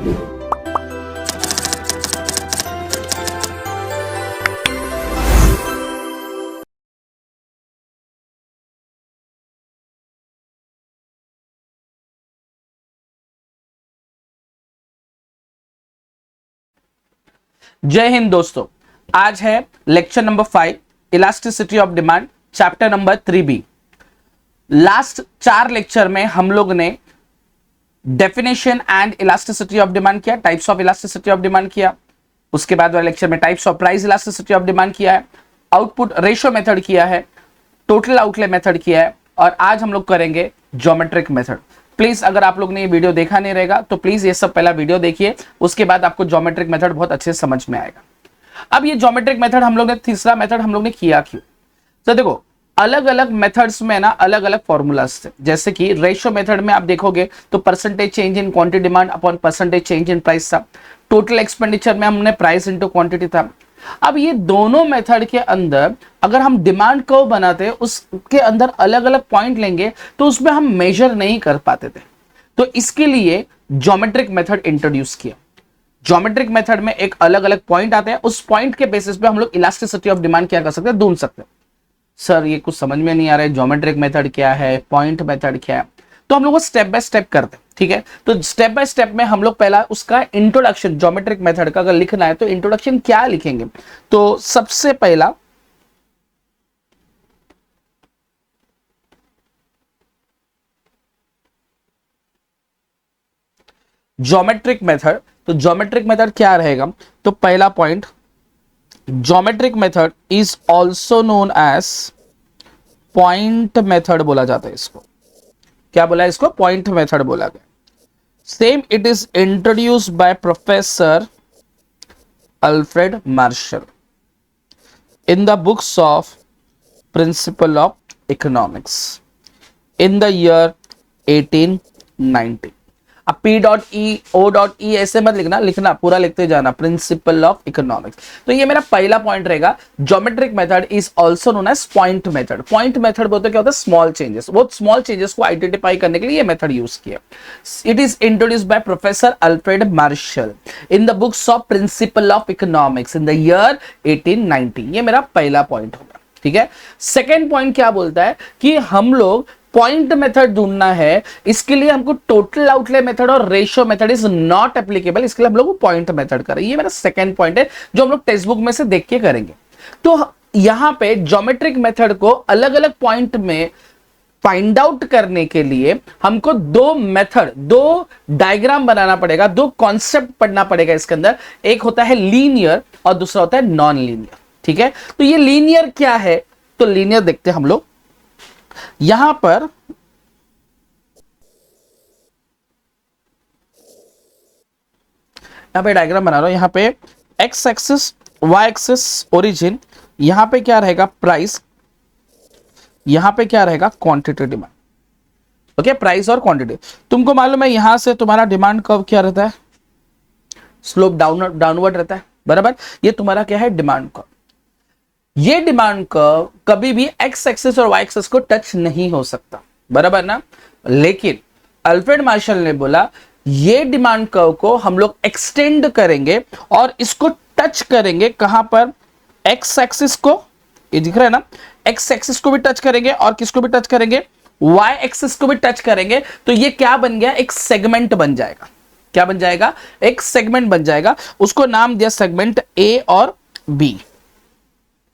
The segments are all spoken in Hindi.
जय हिंद दोस्तों, आज है lecture number 5 elasticity of demand, chapter number 3B। Last 4 lecture में हम लोग ने definition and elasticity of demand किया, types of elasticity of demand किया। उसके बाद वाले लेक्चर में types of price elasticity of demand किया है, आउटपुट रेशियो मेथड किया है, टोटल आउटले मेथड किया है, और आज हम लोग करेंगे ज्योमेट्रिक मेथड। प्लीज अगर आप लोग ने ये वीडियो देखा नहीं रहेगा तो प्लीज ये सब पहला वीडियो देखिए, उसके बाद आपको ज्योमेट्रिक मेथड बहुत अच्छे से समझ में आएगा। अब ये ज्योमेट्रिक मेथड हम लोग ने, तीसरा मेथड हम लोग ने किया क्यों? तो देखो, अलग अलग मेथड्स में ना अलग अलग फॉर्मूलाज थे। जैसे कि रेशियो मेथड में आप देखोगे तो percentage change in quantity demand upon percentage change in price था। टोटल एक्सपेंडिचर में हमने प्राइस इनटू क्वांटिटी था। अब ये दोनों मेथड के अंदर अगर हम डिमांड कर्व बनाते उसके अंदर अलग अलग पॉइंट लेंगे तो उसमें हम मेजर नहीं कर पाते थे। तो इसके लिए ज्योमेट्रिक मेथड इंट्रोड्यूस किया। ज्योमेट्रिक मेथड में एक अलग अलग पॉइंट आते हैं, उस पॉइंट के बेसिस पे हम लोग इलास्टिसिटी ऑफ डिमांड क्या कर सकते हैं, ढूंढ सकते हैं। सर ये कुछ समझ में नहीं आ रहा है, ज्योमेट्रिक मेथड क्या है, पॉइंट मेथड क्या है? तो हम लोग स्टेप बाय स्टेप करते हैं, ठीक है। तो स्टेप बाय स्टेप में हम लोग पहला उसका इंट्रोडक्शन, ज्योमेट्रिक मेथड का अगर लिखना है तो इंट्रोडक्शन क्या लिखेंगे? तो सबसे पहला ज्योमेट्रिक मेथड, तो ज्योमेट्रिक मेथड क्या रहेगा? तो पहला point, geometric method is also known as point method बोला जाता है। इसको क्या बोला है? इसको पॉइंट मेथड बोला गया। Same it is introduced by professor Alfred Marshall in the books of principle of economics in the year 1890। अब P.E, O.E ऐसे मत लिखना पूरा लिखते जाना, प्रिंसिपल ऑफ इकोनॉमिक्स। तो ये मेरा पहला पॉइंट रहेगा। Geometric method is also known as point method. Point method बोलते क्या होता है? Small changes. वो स्मॉल चेंजेस को आइडेंटिफाई करने के लिए ये मेथड यूज किया। It is introduced by professor Alfred Marshall in the books of principle of economics in the year 1890। ये मेरा पहला पॉइंट होगा, ठीक है। सेकेंड पॉइंट क्या बोलता है कि हम लोग पॉइंट मेथड ढूंढना है, इसके लिए हमको टोटल आउटले मेथड और ratio method is not applicable, इसके लिए हम लोग पॉइंट मेथड करें। ये मेरा सेकंड पॉइंट है जो हम लोग टेक्स्ट बुक में से देख के करेंगे। तो यहां पे ज्योमेट्रिक मेथड को अलग अलग पॉइंट में फाइंड आउट करने के लिए हमको दो मेथड, दो डायग्राम बनाना पड़ेगा, दो कॉन्सेप्ट पढ़ना पड़ेगा इसके अंदर। एक होता है लीनियर और दूसरा होता है नॉन लीनियर, ठीक है। तो ये लीनियर क्या है? तो लीनियर देखते हैं हम लोग। यहां पर डायग्राम बना रहा हूं। यहां पे X axis, Y axis origin, यहां पे क्या रहेगा? प्राइस, यहां पे क्या रहेगा? Quantity demand. ओके, प्राइस और क्वांटिटी। तुमको मालूम है यहां से तुम्हारा डिमांड कर्व क्या रहता है? स्लोप डाउनवर्ड रहता है, बराबर। ये तुम्हारा क्या है? Demand curve. ये डिमांड कर्व कभी भी एक्स एक्सिस और वाई एक्सिस को टच नहीं हो सकता, बराबर ना। लेकिन अल्फ्रेड मार्शल ने बोला ये डिमांड कर्व को हम लोग एक्सटेंड करेंगे और इसको टच करेंगे। कहां पर? एक्स एक्सिस को, ये दिख रहा है ना, एक्स एक्सिस को भी टच करेंगे और किसको भी टच करेंगे? वाई एक्सिस को भी टच करेंगे। तो ये क्या बन गया? एक सेगमेंट बन जाएगा। क्या बन जाएगा? एक सेगमेंट बन जाएगा। उसको नाम दिया सेगमेंट ए और बी।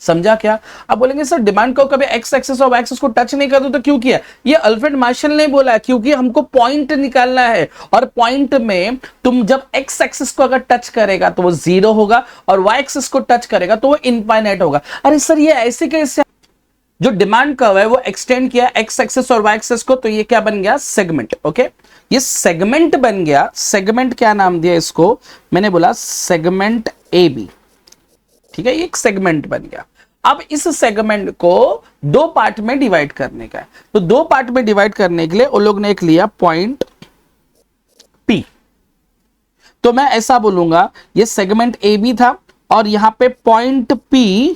समझा क्या? अब बोलेंगे सर डिमांड को कभी एक्स एक्सिस और वाई एक्सिस को टच नहीं करते तो क्यों किया? ये अल्फ्रेड मार्शल ने बोला क्योंकि हमको पॉइंट निकालना है, और पॉइंट में तुम जब एक्स एक्सिस को अगर टच करेगा तो वो 0 होगा और वाई एक्सिस को टच करेगा तो वो इनफाइनाइट होगा। अरे सर ये ऐसे कैसे? जो डिमांड कर्व है वो एक्सटेंड किया एक्स एक्सिस और वाई एक्सिस को, तो ये क्या बन गया? सेगमेंट। ओके, ये सेगमेंट बन गया। सेगमेंट क्या नाम दिया इसको? मैंने बोला सेगमेंट ए बी, ठीक है। ये एक सेगमेंट बन गया। अब इस सेगमेंट को दो पार्ट में डिवाइड करने का है। तो दो पार्ट में डिवाइड करने के लिए उन लोग ने एक लिया पॉइंट P। तो मैं ऐसा बोलूंगा ये सेगमेंट ए बी था और यहां पे point P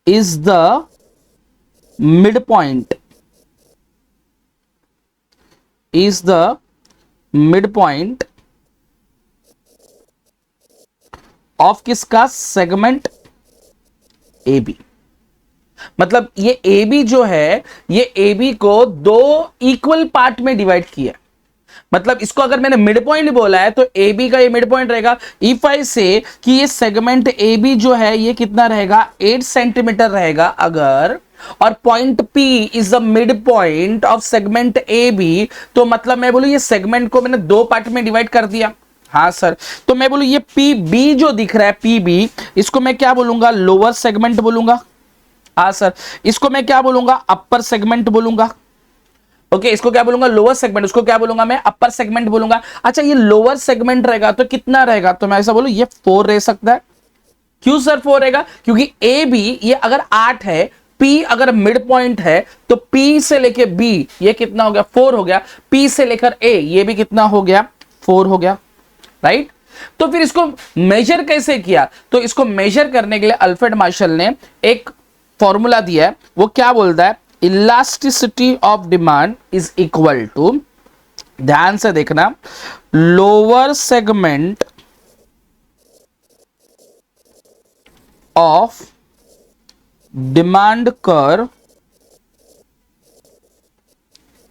is the mid point, is the mid point of किसका, सेगमेंट ए बी। मतलब ये ए बी जो है, ये ए बी को दो इक्वल पार्ट में डिवाइड किया। मतलब इसको अगर मैंने मिड पॉइंट बोला है तो ए बी का ये मिड पॉइंट रहेगा। इफ आई से कि ये सेगमेंट ए बी जो है ये कितना रहेगा, 8 सेंटीमीटर रहेगा अगर, और point P is the mid point of segment A B, तो मतलब मैं बोलूं ये सेगमेंट को मैंने दो पार्ट में डिवाइड कर दिया। हाँ सर, तो मैं बोलूं ये पी बी जो दिख रहा है, पी बी, इसको मैं क्या बोलूंगा, लोअर सेगमेंट बोलूंगा। हाँ सर, इसको मैं क्या बोलूंगा, अपर सेगमेंट बोलूंगा। ओके, इसको क्या बोलूंगा, लोअर सेगमेंट, उसको क्या बोलूंगा मैं, अपर सेगमेंट बोलूंगा। अच्छा, ये लोअर सेगमेंट रहेगा तो कितना रहेगा, तो मैं ऐसा बोलूं ये 4 रह सकता है। क्यों सर 4 रहेगा, क्योंकि ए बी ये अगर 8 है, पी अगर मिड पॉइंट है, तो पी से लेके बी ये कितना हो गया, 4 हो गया। पी से लेकर ए ये भी कितना हो गया, 4 हो गया, राइट। तो फिर इसको मेजर कैसे किया, तो इसको मेजर करने के लिए अल्फ्रेड मार्शल ने एक फॉर्मूला दिया है। वो क्या बोलता है, elasticity of demand is equal to, ध्यान से देखना, lower segment of demand curve,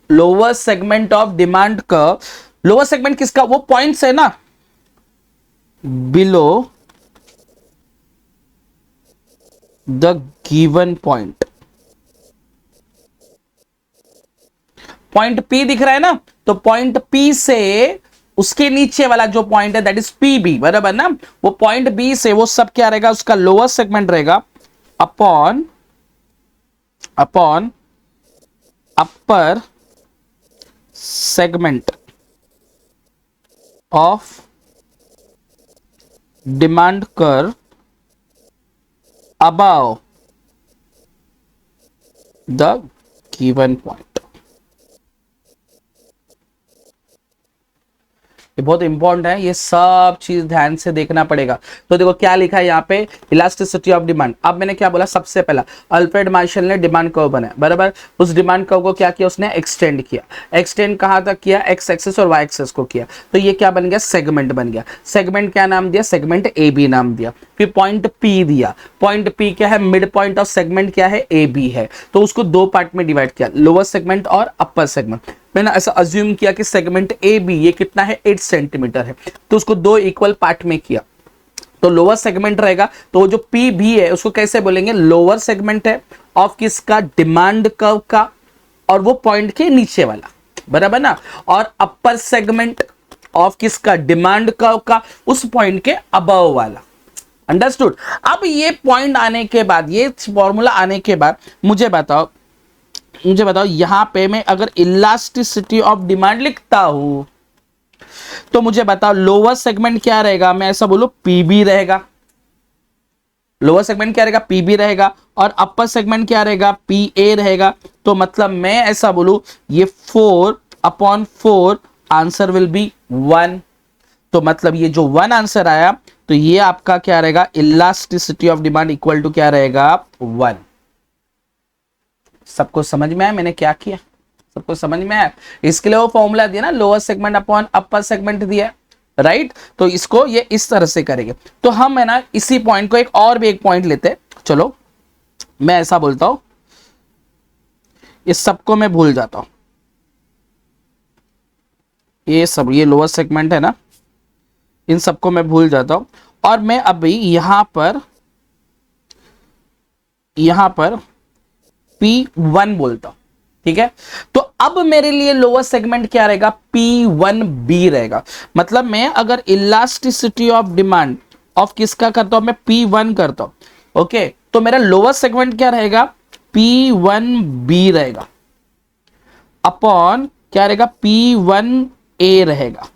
lower segment of demand curve, lower segment किसका, वो पॉइंट्स है ना, below the given point. Point P दिख रहा है ना, तो पॉइंट P से उसके नीचे वाला जो पॉइंट है दैट इज PB, बराबर ना। वो पॉइंट B से वो सब क्या रहेगा, उसका लोअर सेगमेंट रहेगा upon upper segment of demand curve above the given point। ये बहुत इंपॉर्टेंट है, ये सब चीज ध्यान से देखना पड़ेगा। तो देखो क्या लिखा है यहाँ पे, इलास्टिसिटी ऑफ डिमांड। अब मैंने क्या बोला, सबसे पहला अल्फ्रेड मार्शल ने डिमांड कर्व बनाया, बराबर। उस डिमांड कर्व को क्या किया, उसने एक्सटेंड किया। एक्सटेंड कहां तक किया, एक्स एक्सिस और वाई एक्सिस को किया। तो ये क्या बन गया, सेगमेंट बन गया। सेगमेंट क्या नाम दिया, सेगमेंट ए बी नाम दिया। फिर पॉइंट P दिया। पॉइंट P क्या है, मिड पॉइंट ऑफ सेगमेंट क्या है, ए बी है। तो उसको दो पार्ट में डिवाइड किया, लोअर सेगमेंट और अपर सेगमेंट। मैंने ऐसा अज्यूम किया कि सेगमेंट ए बी ये कितना है, 8 सेंटीमीटर है, तो उसको दो इक्वल पार्ट में किया। तो लोअर सेगमेंट रहेगा, तो जो पी भी है उसको कैसे बोलेंगे, लोअर सेगमेंट है ऑफ किसका, डिमांड कर्व का, और वो पॉइंट के नीचे वाला, बराबर ना। और अपर सेगमेंट ऑफ किसका, डिमांड कर्व का, उस पॉइंट के अबव वाला। अंडरस्टूड। अब ये पॉइंट आने के बाद, ये फॉर्मूला आने के बाद मुझे बताओ यहां पे मैं अगर इलास्टिसिटी ऑफ डिमांड लिखता हूं तो मुझे बताओ लोअर सेगमेंट क्या रहेगा, मैं ऐसा बोलूं PB रहेगा। लोअर सेगमेंट क्या रहेगा, PB रहेगा, और अपर सेगमेंट क्या रहेगा, PA रहेगा। तो मतलब मैं ऐसा बोलूं ये 4/4 आंसर विल बी 1। तो मतलब ये जो 1 आंसर आया, तो ये आपका क्या रहेगा, elasticity of demand equal to क्या रहेगा, 1। सबको समझ में आया मैंने क्या किया, सबको समझ में आया। इसके लिए वो फॉर्मूला दिया ना, lower segment upon upper segment दिया, राइट। तो इसको ये इस तरह से करेंगे। तो हम है ना इसी पॉइंट को एक और भी एक पॉइंट लेते हैं। चलो मैं ऐसा बोलता हूं, इस सबको मैं भूल जाता हूं, ये सब, ये लोअर सेगमेंट है ना, इन सबको मैं भूल जाता हूं। और मैं अभी यहां पर P1 बोलता हूं, ठीक है। तो अब मेरे लिए लोअर सेगमेंट क्या रहेगा, P1B रहेगा। मतलब मैं अगर इलास्टिसिटी ऑफ डिमांड ऑफ किसका करता हूं, मैं P1 करता हूं, ओके। तो मेरा लोअर सेगमेंट क्या रहेगा, P1B रहेगा, अपॉन क्या रहेगा, P1A रहेगा।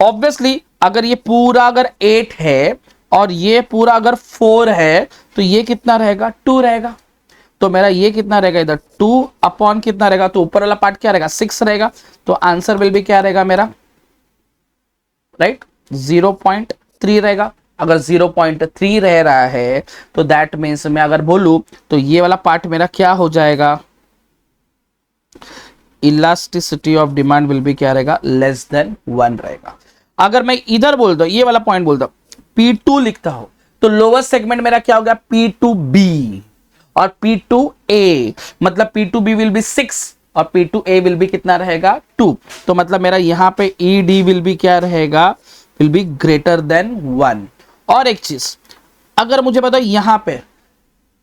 ऑब्वियसली अगर ये पूरा अगर 8 है और ये पूरा अगर 4 है, तो ये कितना रहेगा, 2 रहेगा। तो मेरा ये कितना रहेगा, इधर 2 अपॉन कितना रहेगा, तो ऊपर वाला पार्ट क्या रहेगा, 6 रहेगा। तो आंसर विल भी क्या रहेगा मेरा, राइट, 0.3 रहेगा। अगर 0.3 रह रहा है तो दैट मीन्स मैं अगर बोलूं तो ये वाला पार्ट मेरा क्या हो जाएगा, इलास्टिसिटी ऑफ डिमांड विल भी क्या रहेगा, लेस देन 1 रहेगा। अगर मैं इधर बोल दो, ये वाला पॉइंट बोल दो, P2 लिखता हो तो लोअर सेगमेंट मेरा क्या हो गया, P2B और P2A, मतलब P2B विल बी 6 और P2A विल बी कितना रहेगा 2। तो मतलब मेरा यहां पे ED विल बी क्या रहेगा, विल बी ग्रेटर देन 1। और एक चीज अगर मुझे बताओ यहां पे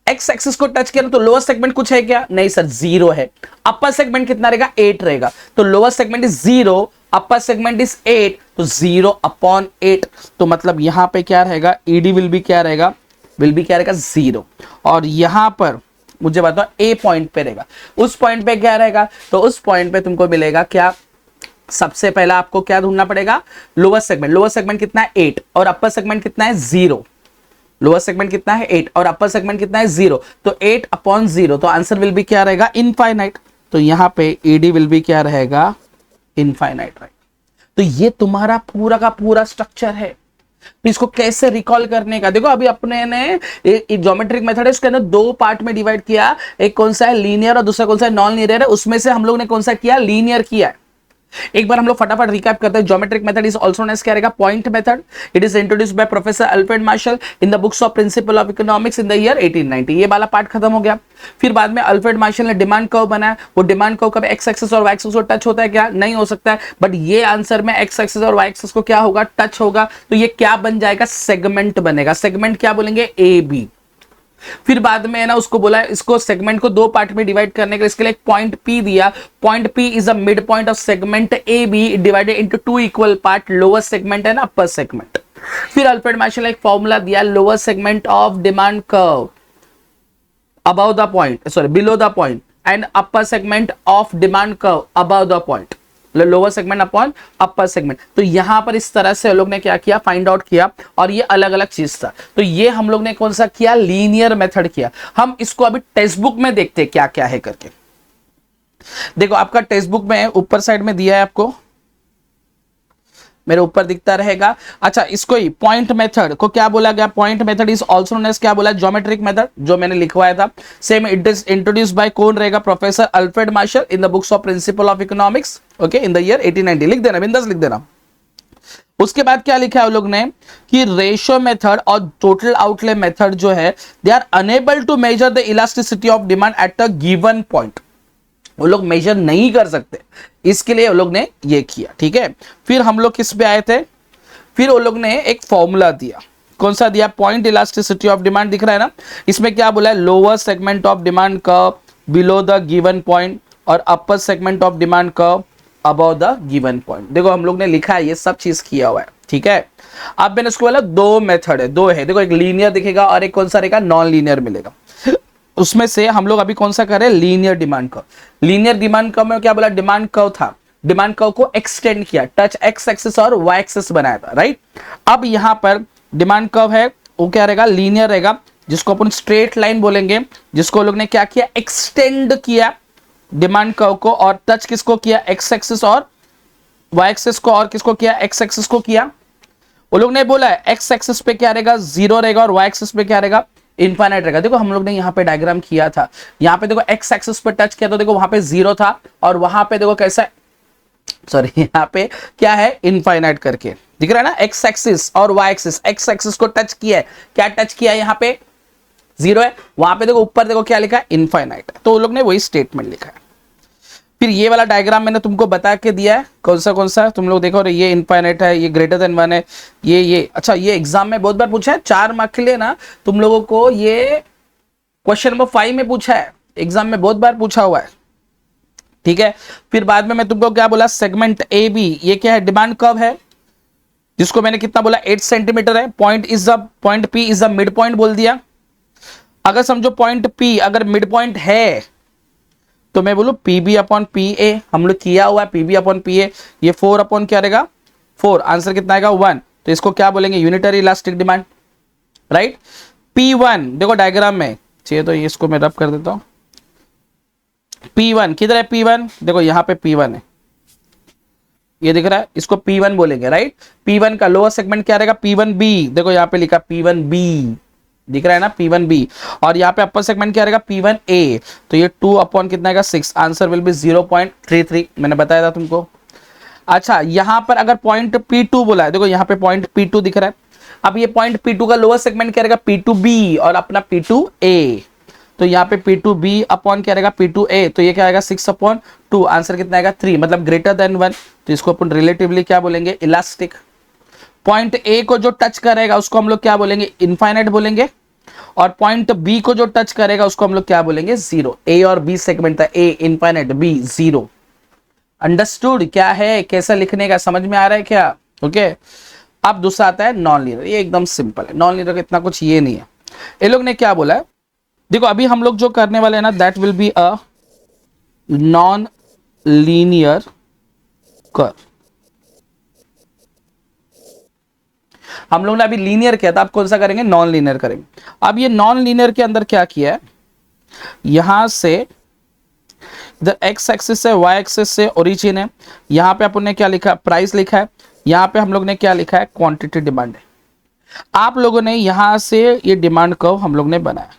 एक्स एक्सिस को टच किया ना तो लोअर सेगमेंट कुछ है क्या, नहीं सर 0 है। अपर सेगमेंट कितना रहेगा 8 रहेगा, तो lower segment is 0, upper segment is 8, तो 0/8। तो मतलब यहां पे क्या रहेगा, ईडी विल बी क्या रहेगा, विल बी क्या रहेगा 0। और यहां पर मुझे बताओ ए पॉइंट पे रहेगा, उस पॉइंट पे क्या रहेगा, तो उस पॉइंट पे तुमको मिलेगा क्या, सबसे पहला आपको क्या ढूंढना पड़ेगा, लोअर सेगमेंट। लोअर सेगमेंट कितना है 8 और अपर सेगमेंट कितना है 0। लोअर सेगमेंट कितना है 8 और अपर सेगमेंट कितना है 0, तो 8/0, तो आंसर विल बी क्या रहेगा इनफाइनाइट। तो यहां पे ईडी विल बी क्या रहेगा इनफाइनाइट, राइट। तो ये तुम्हारा पूरा का पूरा स्ट्रक्चर है। तो इसको कैसे रिकॉल करने का, देखो अभी अपने ने ज्योमेट्रिक मेथड है उसके अंदर 2 पार्ट में डिवाइड किया, एक कौन सा है लीनियर और दूसरा कौन सा है नॉन लीनियर है। उसमें से हम लोग ने कौन सा किया, लीनियर किया है। एक बार हम लोग फटाफट रिकैप करते हैं। Geometric method is also known as क्या रहेगा, point method. It is introduced by professor Alfred Marshall in the books of principle of economics in the year 1890। ये वाला पार्ट खत्म हो गया। फिर बाद में अल्फ्रेड मार्शल ने डिमांड कर्व बनाया। वो डिमांड कर्व कभी एक्स एक्सिस और वाई एक्सिस को टच होता है क्या, नहीं हो सकता है, बट ये आंसर में एक्स एक्सिस और वाई एक्सिस को क्या होगा, टच होगा। तो ये क्या बन जाएगा, सेगमेंट बनेगा। सेगमेंट क्या बोलेंगे, ए बी। फिर बाद में है ना उसको बोला, इसको सेगमेंट को 2 पार्ट में डिवाइड करने के लिए इसके लिए एक पॉइंट P दिया। Point P is a mid point of segment A B divided into 2 equal part, lower segment and upper segment. फिर अल्फ्रेड मार्शल ने एक फॉर्मूला दिया, lower segment of demand curve above the point, sorry below the point, and upper segment of demand curve above the point, lower segment upon upper segment. तो यहां पर इस तरह से हम लोग ने क्या किया, फाइंड आउट किया, और ये अलग अलग चीज था। तो ये हम लोग ने कौन सा किया, लीनियर मेथड किया। हम इसको अभी टेक्स्ट बुक में देखते हैं क्या क्या है करके। देखो आपका टेक्स्ट बुक में ऊपर साइड में दिया है, आपको मेरे ऊपर दिखता रहेगा। अच्छा, इसको ही पॉइंट मेथड को क्या बोला गया, point method is also known as क्या बोला, ज्योमेट्रिक मेथड, जो मैंने लिखवाया था। Same it is introduced by कौन रहेगा, Professor Alfred Marshall in the books of principle of economics, okay, in the year 1890। लिख देना, बिंदास लिख देना। उसके बाद क्या लिखा है उन लोग ने कि रेशियो मेथड और टोटल आउटले मेथड जो है, they are unable to measure the elasticity of demand at a given point. वो लोग मेजर नहीं कर सकते, इसके लिए वो लोग ने ये किया, ठीक है। फिर हम लोग किस पे आए थे, फिर वो लोग ने एक फॉर्मूला दिया, कौन सा दिया, पॉइंट इलास्टिसिटी ऑफ डिमांड, दिख रहा है ना। इसमें क्या बोला है, lower segment of demand curve below the given point और upper segment of demand curve above the given point. देखो हम लोग ने लिखा है, ये सब चीज किया हुआ है, ठीक है। अब मैंने उसको बोला 2 मेथड है, 2 है। देखो एक लीनियर दिखेगा और एक कौन सा रहेगा, नॉन लीनियर मिलेगा। उसमें से हम लोग अभी कौन सा करें, linear demand curve. Linear demand curve में क्या बोला, डिमांड कर्व था, डिमांड कर्व को एक्सटेंड किया, टच एक्स एक्सिस और वाई एक्सिस बनाया था, राइट। अब यहां पर डिमांड कर्व है, वो क्या रहेगा, लीनियर रहेगा, जिसको अपन स्ट्रेट लाइन बोलेंगे, जिसको लोग ने क्या किया, एक्सटेंड किया डिमांड कर्व को, और टच किसको किया, एक्स एक्सिस और वाई एक्सिस को, और किसको किया, एक्स एक्सिस को किया। वो लोग ने बोला है एक्स एक्सिस पे क्या रहेगा, 0 रहेगा, और वाई एक्सिस पे क्या रहेगा, इनफाइनाइट रहेगा। देखो हम लोग ने यहाँ पे डायग्राम किया था, यहाँ पे देखो एक्स एक्सिस पे टच किया तो देखो वहां पे 0 था, और वहां पे देखो कैसा, सॉरी यहाँ पे क्या है, इनफाइनाइट करके दिख रहा है ना, एक्स एक्सिस और वाई एक्सिस। एक्स एक्सिस को टच किया है, क्या टच किया है, यहाँ पे 0 है, वहां पे देखो ऊपर देखो क्या लिखा है, इनफाइनाइट। तो वो लोग ने वही स्टेटमेंट लिखा है। फिर ये वाला डायग्राम मैंने तुमको बता के दिया है, कौन सा तुम लोग देखो, ये इनफाइनाइट है, ये ग्रेटर देन 1 है, ये अच्छा, ये एग्जाम में बहुत बार पूछा है, 4 मार्क के लिए ना तुम लोगों को ये क्वेश्चन नंबर 5 में पूछा है, एग्जाम में बहुत बार पूछा हुआ है, ठीक है। फिर बाद में मैं तुमको क्या बोला, सेगमेंट ए बी, ये क्या है, डिमांड कर्व है, जिसको मैंने कितना बोला, 8 सेंटीमीटर है। Point P is the mid point बोल दिया। अगर समझो पॉइंट पी अगर मिड पॉइंट है तो मैं बोलूं P B upon P A, हम लोग किया हुआ है P B upon P A. ये 4 अपॉन क्या रहेगा, 4, आंसर कितना आएगा 1। तो इसको क्या बोलेंगे, unitary elastic demand, right. P1 देखो डायग्राम में चाहिए तो इसको मैं रब कर देता हूं। P1 किधर है, P1 देखो यहाँ पे P1 है, ये दिख रहा है, इसको P1 बोलेंगे, राइट। P1 का लोअर सेगमेंट क्या रहेगा, P1B, देखो यहाँ पे लिखा P1B, दिख रहा है ना, P1B। और यहाँ पे अपर सेगमेंट क्या रहेगा, P1A। तो ये 2 अपॉन कितना आएगा, 6, आंसर विल बी 0.33, मैंने बताया था तुमको। अच्छा, यहां पर अगर पॉइंट P2 बोला है, देखो यहाँ पे पॉइंट P2 दिख रहा है। अब ये पॉइंट P2 का लोअर सेगमेंट क्या रहेगा, P2B और अपना P2A, तो यहाँ पे P2B अपॉन क्या रहेगा P2A, तो ये क्या आएगा 6/2, आंसर कितना आएगा 3, मतलब ग्रेटर देन 1, तो इसको अपन रिलेटिवली क्या बोलेंगे, इलास्टिक। पॉइंट A को जो टच करेगा उसको हम लोग क्या बोलेंगे, इनफाइनाइट बोलेंगे, और पॉइंट B को जो टच करेगा उसको हम लोग क्या बोलेंगे, जीरो। A और B सेगमेंट था, A infinite, B zero. Understood क्या है, कैसा लिखने का, समझ में आ रहा है क्या? ओके। अब दूसरा आता है नॉन लीनियर, ये एकदम सिंपल है, नॉन लीनियर का इतना कुछ ये नहीं है। ये लोग ने क्या बोला है, देखो अभी हम लोग जो करने वाले हैं ना, that will be a non linear curve. हम लोग ने अभी लीनियर किया था, अब कौन सा करेंगे, नॉन लीनियर करेंगे। अब ये नॉन लीनियर के अंदर क्या किया है, यहां से इधर एक्स एक्सिस है, वाई एक्सिस से ओरिजिन है, यहां पे अपन ने क्या लिखा, प्राइस लिखा है, यहां पे हम लोग ने क्या लिखा है, क्वांटिटी डिमांड है। आप लोगों ने यहां से ये डिमांड कर्व हम लोग ने बनाया।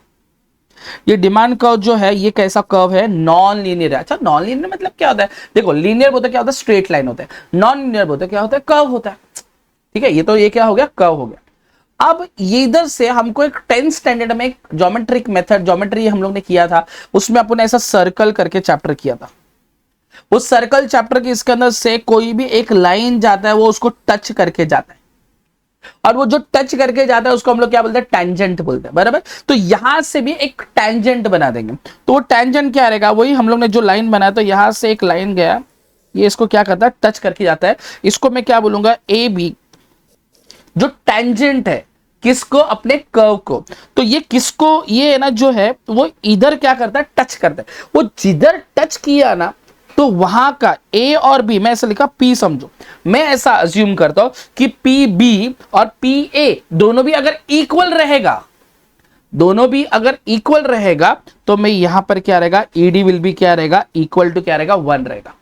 ये डिमांड कर्व जो है ये कैसा कर्व है, नॉन लीनियर है। अच्छा, नॉन लीनियर मतलब क्या होता है, देखो लीनियर बोलते क्या होता है, स्ट्रेट लाइन होता है, नॉन लीनियर बोलते क्या होता है, कर्व होता है। ठीक है, ये तो ये क्या हो गया, कर्व हो गया। अब ये इधर से हमको एक 10th स्टैंडर्ड में एक ज्योमेट्रिक मेथड, ज्योमेट्री हम लोग ने किया था, उसमें अपन ऐसा सर्कल करके चैप्टर किया था। उस सर्कल चैप्टर के इसके अंदर से कोई भी एक लाइन जाता है वो उसको टच करके जाता है, और वो जो टच करके जाता है उसको हम लोग क्या बोलते हैं, टैंजेंट बोलते हैं, बराबर। तो यहां से भी एक टैंजेंट बना देंगे, तो वो टैंजेंट क्या रहेगा, वही हम लोग ने जो लाइन बनाया, तो यहां से एक लाइन गया, ये इसको क्या करता है, टच करके जाता है, इसको मैं क्या बोलूंगा, ए बी, जो टैंजेंट है किसको, अपने कर्व को। तो ये किसको, ये है ना जो है वो इधर क्या करता है, टच करता है, वो जिधर टच किया ना, तो वहां का ए और बी, मैं ऐसा लिखा पी समझो, मैं ऐसा अज्यूम करता हूं कि पी बी और पी ए दोनों भी अगर इक्वल रहेगा, दोनों भी अगर इक्वल रहेगा, तो मैं यहां पर क्या रहेगा, ईडी विल बी क्या रहेगा, इक्वल टू क्या रहेगा, 1 रहेगा।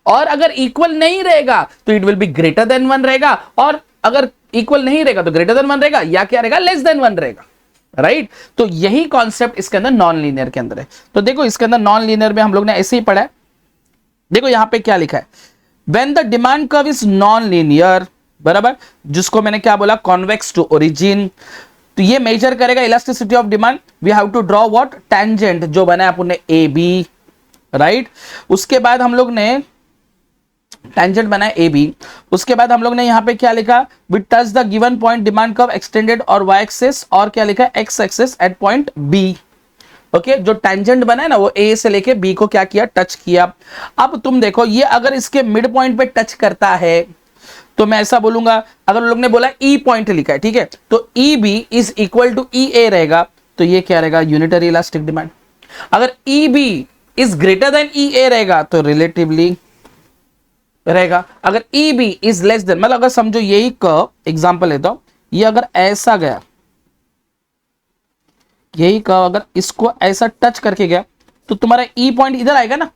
और अगर इक्वल नहीं रहेगा तो it will be greater then 1 रहेगा, और अगर इक्वल नहीं रहेगा तो ग्रेटर देन 1 रहेगा, या क्या रहेगा, लेस देन 1 रहेगा, राइट। तो यही कॉन्सेप्ट इसके अंदर नॉन लीनियर के अंदर है। तो देखो इसके अंदर नॉन लीनियर में हम लोग ने ऐसे ही पढ़ा है, देखो यहां पे क्या लिखा है, when the demand curve is non linear, बराबर, जिसको मैंने क्या बोला, कॉन्वेक्स टू ओरिजिन। तो ये मेजर करेगा elasticity of demand, we have to draw what, tangent, जो बना है अपन ने ए बी, राइट। उसके बाद हम लोग ने टेंजेंट बनाया ए बी, उसके बाद हम लोग ने यहां पे क्या लिखा, we touch the given point demand curve extended और वाई एक्सिस, और क्या लिखा, X axis at point B. Okay, जो टेंजेंट बना है ना वो ए से लेके बी को क्या किया, टच किया। अब तुम देखो ये अगर इसके मिड पॉइंट पे टच करता है तो मैं ऐसा बोलूंगा, अगर लोग ने बोला ई पॉइंट लिखा है, ठीक है, तो E B is equal to E A रहेगा, तो ये क्या रहेगा, यूनिटरी इलास्टिक डिमांड। अगर E B is greater than E A रहेगा तो रिलेटिवली रहेगा। अगर E B is less than, मतलब अगर समझो यही कर्व, एग्जांपल लेता हूं, ये अगर ऐसा गया, यही कर्व अगर इसको ऐसा टच करके गया, तो तुम्हारा ई पॉइंट इधर आएगा ना,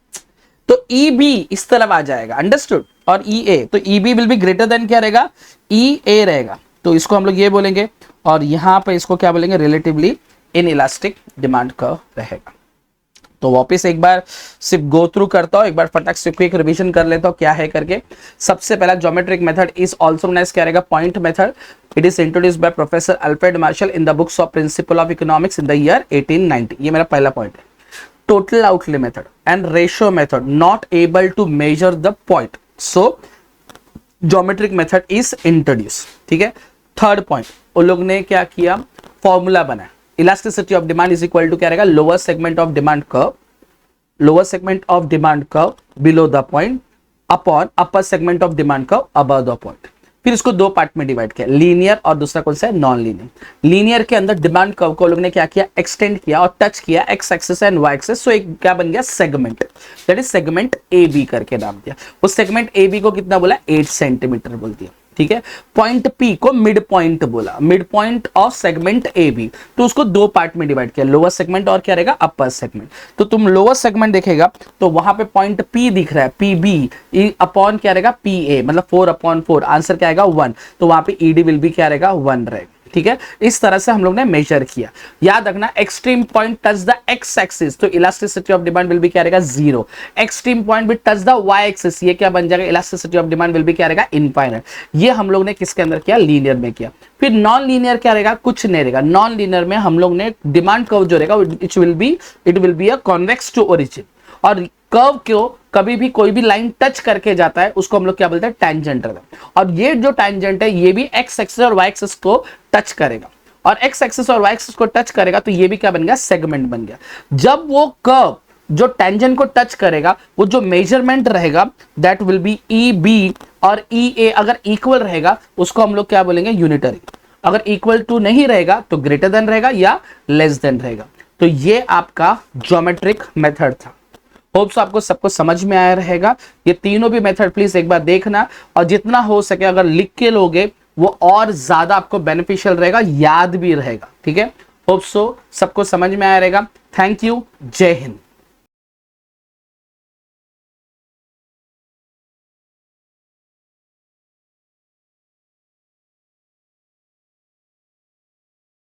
तो ई बी इस तरफ आ जाएगा, अंडरस्टूड, और ई ए, तो E B will be greater than क्या रहेगा, ई ए रहेगा, तो इसको हम लोग ये बोलेंगे, और यहां पे इसको क्या बोलेंगे, relatively in elastic demand curve रहेगा। तो वापस एक बार सिर्फ गो थ्रू करता हूं, एक बार फटाक से क्विक रिवीजन कर लेता हूं क्या है करके। सबसे पहला geometric method is also known as क्या रहेगा, point method. It is introduced by professor Alfred Marshall in the books of principle of economics in the year 1890। ये मेरा पहला पॉइंट है। Total outlay method and ratio method not able to measure the point, so geometric method is introduce, ठीक है। थर्ड पॉइंट, उन लोग ने क्या किया, फॉर्मूला बनाया, elasticity of demand is equal to क्या रहेगा, lower segment of demand curve, lower segment of demand curve below the point upon upper segment of demand curve above the point. फिर इसको दो पार्ट में डिवाइड किया, लीनियर और दूसरा कौन सा है, नॉन लीनियर। लीनियर के अंदर डिमांड कर्व को लोग ने क्या किया, एक्सटेंड किया और टच किया X axis and Y axis, so एक क्या बन गया, segment, that is segment A B करके नाम दिया। उस सेगमेंट ए बी को कितना बोला, 8 सेंटीमीटर बोल दिया, ठीक है। पॉइंट पी को मिड पॉइंट बोला, mid point of segment A B, तो उसको दो पार्ट में डिवाइड किया, लोअर सेगमेंट और क्या रहेगा, अपर सेगमेंट। तो तुम लोअर सेगमेंट देखेगा तो वहां पे पॉइंट पी दिख रहा है, पी बी अपॉन क्या रहेगा, पी ए, मतलब 4/4, आंसर क्या आएगा 1, तो वहां पे ईडी विल बी क्या रहेगा, 1 रहेगा। ठीक है, इस तरह से हम लोग ने मेजर किया। याद रखना, extreme point touch the X axis, तो elasticity of demand will be क्या रहेगा, 0। एक्सट्रीम पॉइंट भी टच द वाई एक्सिस, ये क्या बन जाएगा, elasticity of demand will be क्या रहेगा, इनफाइनाइट। ये हम लोग ने किसके अंदर किया, लीनियर में किया। फिर नॉन लीनियर क्या रहेगा, कुछ नहीं रहेगा। नॉन लीनियर में हम लोग ने डिमांड कर्व जो रहेगा it will be a convex to origin, और कर्व को कभी भी कोई भी लाइन टच करके जाता है उसको हम लोग क्या बोलते हैं, टेंजेंट रहता है। और ये जो टेंजेंट है ये भी एक्स एक्सिस और वाई एक्सिस को टच करेगा, और एक्स एक्सिस और वाई एक्सिस को टच करेगा तो ये भी क्या बन गया, सेगमेंट बन गया। जब वो कर्व जो टेंजेंट को टच करेगा, वो जो मेजरमेंट रहेगा that will be E B, और ई ए अगर इक्वल रहेगा उसको हम लोग क्या बोलेंगे, यूनिटरी। अगर इक्वल टू नहीं रहेगा तो ग्रेटर देन रहेगा या लेस देन रहेगा। तो ये आपका ज्योमेट्रिक मेथड था। होप्स आपको सबको समझ में आया रहेगा। ये तीनों भी मेथड प्लीज एक बार देखना, और जितना हो सके अगर लिख के लोगे वो और ज्यादा आपको बेनिफिशियल रहेगा, याद भी रहेगा। ठीक है, होप्स सबको समझ में आया रहेगा। थैंक यू, जय हिंद।